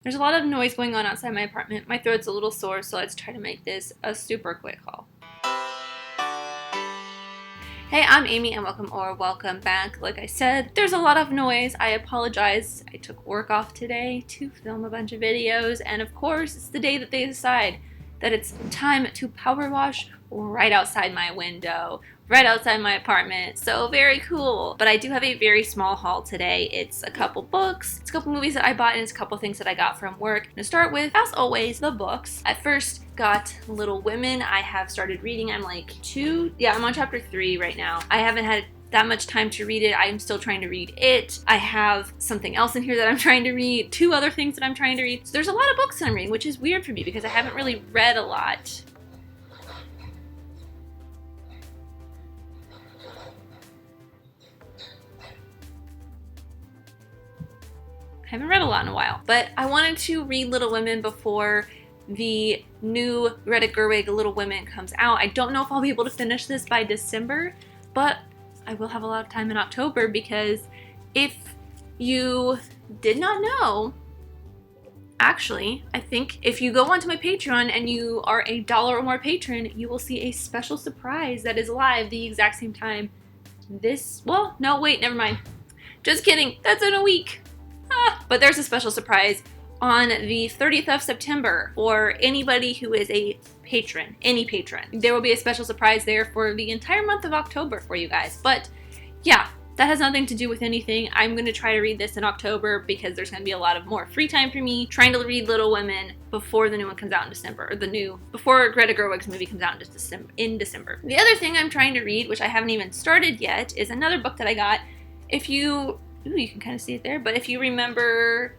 There's a lot of noise going on outside my apartment. My throat's a little sore, so let's try to make this a super quick haul. Hey, I'm Amy and welcome back. Like I said, there's a lot of noise. I apologize. I took work off today to film a bunch of videos, and of course, it's the day that they decide that it's time to power wash right outside my window, right outside my apartment. So very cool. But I do have a very small haul today. It's a couple books, it's a couple movies that I bought, and it's a couple things that I got from work. To start with, as always, the books. I first got Little Women. I have started reading. I'm I'm on chapter 3 right now. I haven't had that much time to read it. I'm still trying to read it. I have something else in here that I'm trying to read, 2 other things that I'm trying to read. So there's a lot of books that I'm reading, which is weird for me because I haven't really read a lot. I haven't read a lot in a while, but I wanted to read Little Women before the new Greta Gerwig Little Women comes out. I don't know if I'll be able to finish this by December, but I will have a lot of time in October because if you did not know, actually, I think if you go onto my Patreon and you are a $1 or more patron, you will see a special surprise that is live the exact same time. Never mind. Just kidding, that's in a week. But there's a special surprise on the 30th of September for anybody who is a patron, any patron. There will be a special surprise there for the entire month of October for you guys. But yeah, that has nothing to do with anything. I'm going to try to read this in October because there's going to be a lot of more free time for me trying to read Little Women before the new one comes out in December, or before Greta Gerwig's movie comes out in December. The other thing I'm trying to read, which I haven't even started yet, is another book that I got. You can kind of see it there, but if you remember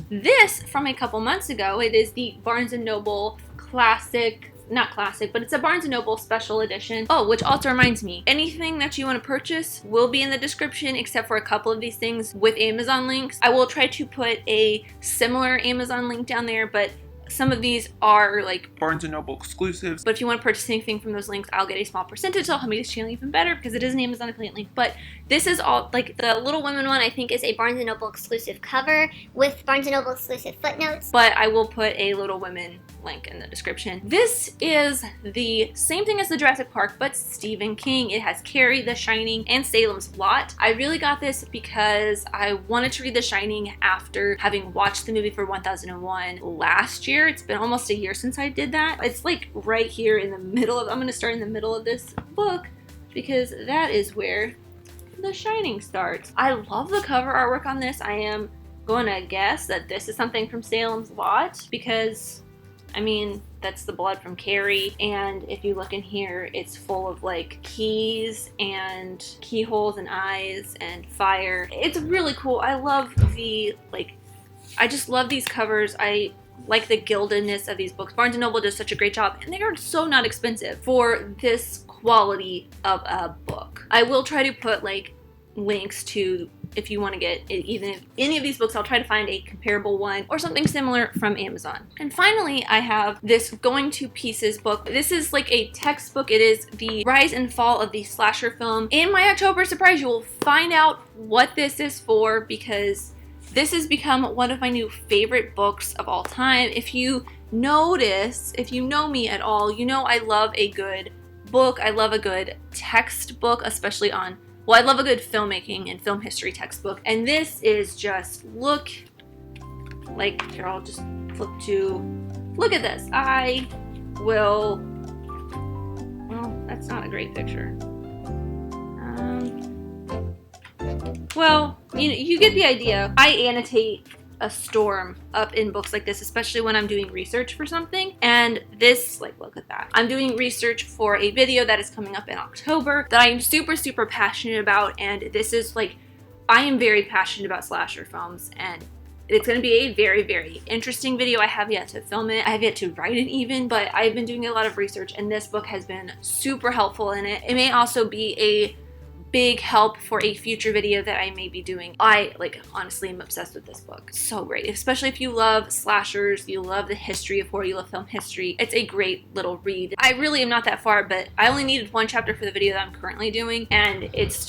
this from a couple months ago, it is the Barnes & Noble not classic, but it's a Barnes & Noble special edition. Oh, which also reminds me, anything that you want to purchase will be in the description except for a couple of these things with Amazon links. I will try to put a similar Amazon link down there, but some of these are like Barnes & Noble exclusives. But if you want to purchase anything from those links, I'll get a small percentage. That'll help make this channel even better because it is an Amazon affiliate link. But this is all, like the Little Women one, I think is a Barnes & Noble exclusive cover with Barnes & Noble exclusive footnotes. But I will put a Little Women link in the description. This is the same thing as the Jurassic Park, but Stephen King. It has Carrie, The Shining, and Salem's Lot. I really got this because I wanted to read The Shining after having watched the movie for 1001 last year. It's been almost a year since I did that. It's like right here in the middle of, I'm going to start in the middle of this book because that is where The Shining starts. I love the cover artwork on this. I am going to guess that this is something from Salem's Lot because, I mean, that's the blood from Carrie, and if you look in here, it's full of like keys and keyholes and eyes and fire. It's really cool. I love I just love these covers. I like the gildedness of these books. Barnes & Noble does such a great job, and they are so not expensive for this quality of a book. I will try to put like links to, if you want to get even any of these books, I'll try to find a comparable one or something similar from Amazon. And finally, I have this Going to Pieces book. This is like a textbook. It is the rise and fall of the slasher film. In my October surprise, you will find out what this is for because this has become one of my new favorite books of all time. If you notice, if you know me at all, you know I love a good book. I love a good textbook, especially I love a good filmmaking and film history textbook. And this is just, I'll just look at this. Well, that's not a great picture. Well, you get the idea. I annotate a storm up in books like this, especially when I'm doing research for something. And this, look at that. I'm doing research for a video that is coming up in October that I am super, super passionate about. And this is I am very passionate about slasher films, and it's going to be a very, very interesting video. I have yet to film it. I have yet to write it even, but I've been doing a lot of research, and this book has been super helpful in it. It may also be a big help for a future video that I may be doing. I honestly am obsessed with this book. So great, especially if you love slashers, you love the history of horror, you love film history. It's a great little read. I really am not that far, but I only needed 1 chapter for the video that I'm currently doing, and it's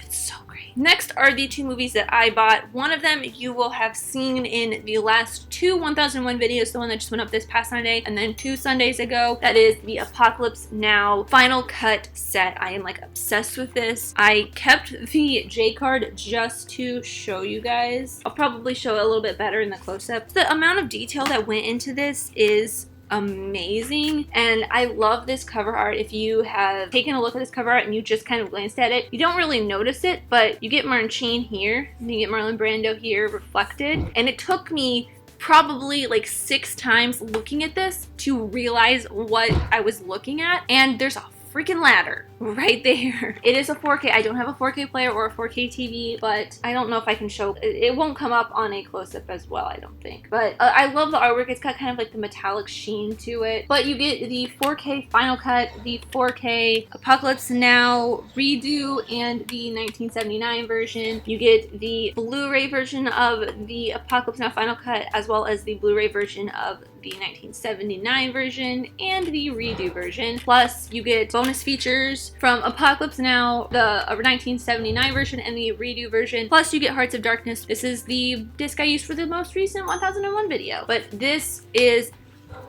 so great. Next are the two movies that I bought. One of them you will have seen in the last two 1001 videos, the one that just went up this past Sunday, and then 2 Sundays ago. That is the Apocalypse Now Final Cut set. I am like obsessed with this. I kept the J card just to show you guys. I'll probably show it a little bit better in the close-up. The amount of detail that went into this is amazing, and I love this cover art. If you have taken a look at this cover art and you just kind of glanced at it, you don't really notice it, but you get Martin Sheen here, and you get Marlon Brando here reflected, and it took me probably like 6 times looking at this to realize what I was looking at, and there's a freaking ladder right there. It is a 4K. I don't have a 4K player or a 4K TV, but I don't know if I can show it. Won't come up on a close-up as well, I don't think. But I love the artwork. It's got kind of like the metallic sheen to it. But you get the 4K Final Cut, the 4K Apocalypse Now redo, and the 1979 version. You get the Blu-ray version of the Apocalypse Now Final Cut, as well as the Blu-ray version of the 1979 version and the redo version. Plus, you get bonus features from Apocalypse Now, the 1979 version, and the redo version. Plus, you get Hearts of Darkness. This is the disc I used for the most recent 1001 video. But this is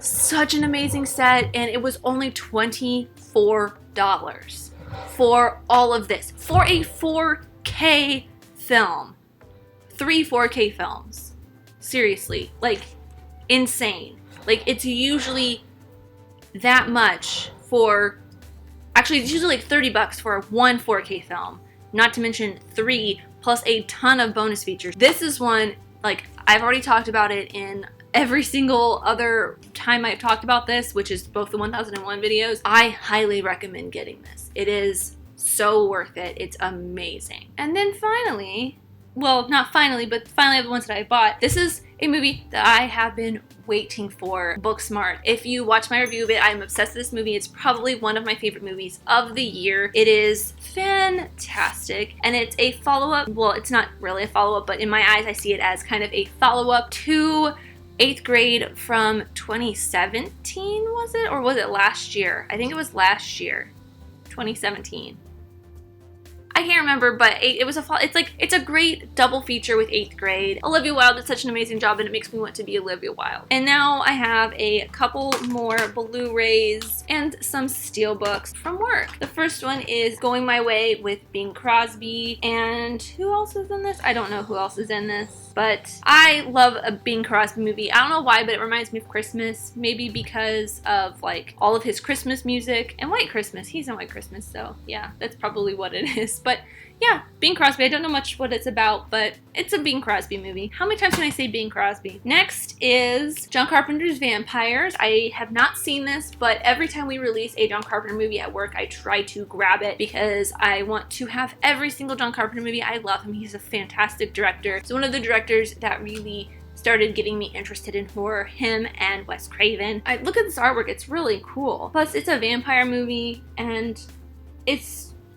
such an amazing set, and it was only $24 for all of this. For a 4K film. 3 4K films. Seriously. Like, insane. Like, it's usually that much for... Actually, it's usually like $30 for one 4K film. Not to mention 3 plus a ton of bonus features. This is one, like, I've already talked about it in every single other time I've talked about this, which is both the 1001 videos. I highly recommend getting this. It is so worth it. It's amazing. And then finally, well, not finally, but finally the ones that I bought. This is a movie that I have been waiting for, Booksmart. If you watch my review of it, I'm obsessed with this movie. It's probably one of my favorite movies of the year. It is fantastic, and it's a follow-up. Well, it's not really a follow-up, but in my eyes, I see it as kind of a follow-up to 8th grade from 2017, was it? Or was it last year? I think it was last year, 2017. I can't remember, but it's a great double feature with 8th grade. Olivia Wilde did such an amazing job, and it makes me want to be Olivia Wilde. And now I have a couple more Blu-rays and some steelbooks from work. The first one is Going My Way with Bing Crosby, and who else is in this? I don't know who else is in this, but I love a Bing Crosby movie. I don't know why, but it reminds me of Christmas. Maybe because of like all of his Christmas music and White Christmas. He's in White Christmas, so yeah, that's probably what it is. But yeah, Bing Crosby. I don't know much what it's about, but it's a Bing Crosby movie. How many times can I say Bing Crosby? Next is John Carpenter's Vampires. I have not seen this, but every time we release a John Carpenter movie at work, I try to grab it because I want to have every single John Carpenter movie. I love him. He's a fantastic director. He's one of the directors that really started getting me interested in horror, him and Wes Craven. I look at this artwork, it's really cool. Plus, it's a vampire movie, and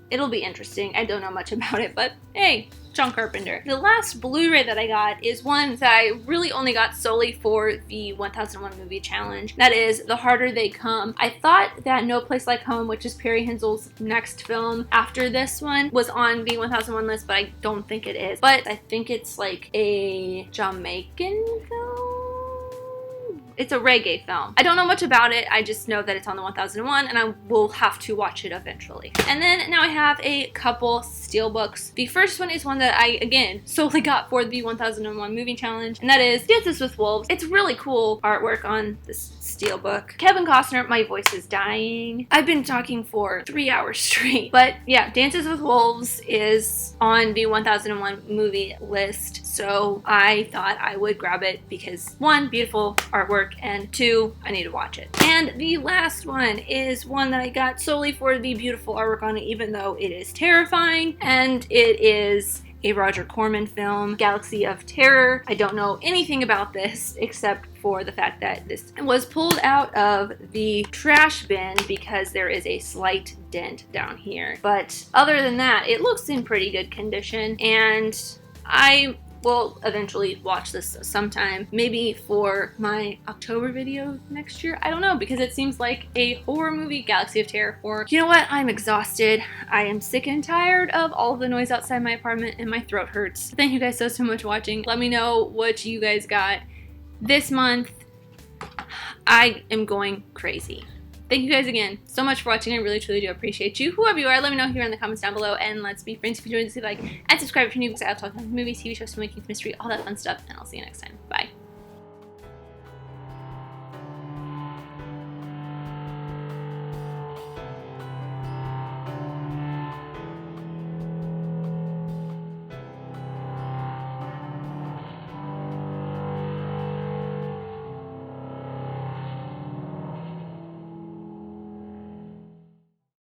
it'll be interesting. I don't know much about it, but hey, John Carpenter. The last Blu-ray that I got is one that I really only got solely for the 1001 movie challenge. That is The Harder They Come. I thought that No Place Like Home, which is Perry Hensel's next film after this one, was on the 1001 list, but I don't think it is. But I think it's like a Jamaican film? It's a reggae film. I don't know much about it. I just know that it's on the 1001, and I will have to watch it eventually. And then now I have a couple steelbooks. The first one is one that I, again, solely got for the 1001 movie challenge, and that is Dances with Wolves. It's really cool artwork on this steelbook. Kevin Costner, my voice is dying. I've been talking for 3 hours straight. But yeah, Dances with Wolves is on the 1001 movie list, so I thought I would grab it because 1, beautiful artwork, and 2, I need to watch it. And the last one is one that I got solely for the beautiful artwork on it, even though it is terrifying, and it is a Roger Corman film, Galaxy of Terror. I don't know anything about this except for the fact that this was pulled out of the trash bin because there is a slight dent down here. But other than that, it looks in pretty good condition, and I will eventually watch this sometime, maybe for my October video next year. I don't know, because it seems like a horror movie, Galaxy of Terror 4. You know what? I'm exhausted. I am sick and tired of all of the noise outside my apartment and my throat hurts. Thank you guys so much for watching. Let me know what you guys got this month. I am going crazy. Thank you guys again so much for watching. I really truly do appreciate you. Whoever you are, let me know here in the comments down below, and let's be friends. If you enjoyed this, leave a like and subscribe if you're new, because I'll talk about movies, TV shows, filmmaking, mystery, all that fun stuff, and I'll see you next time. Bye.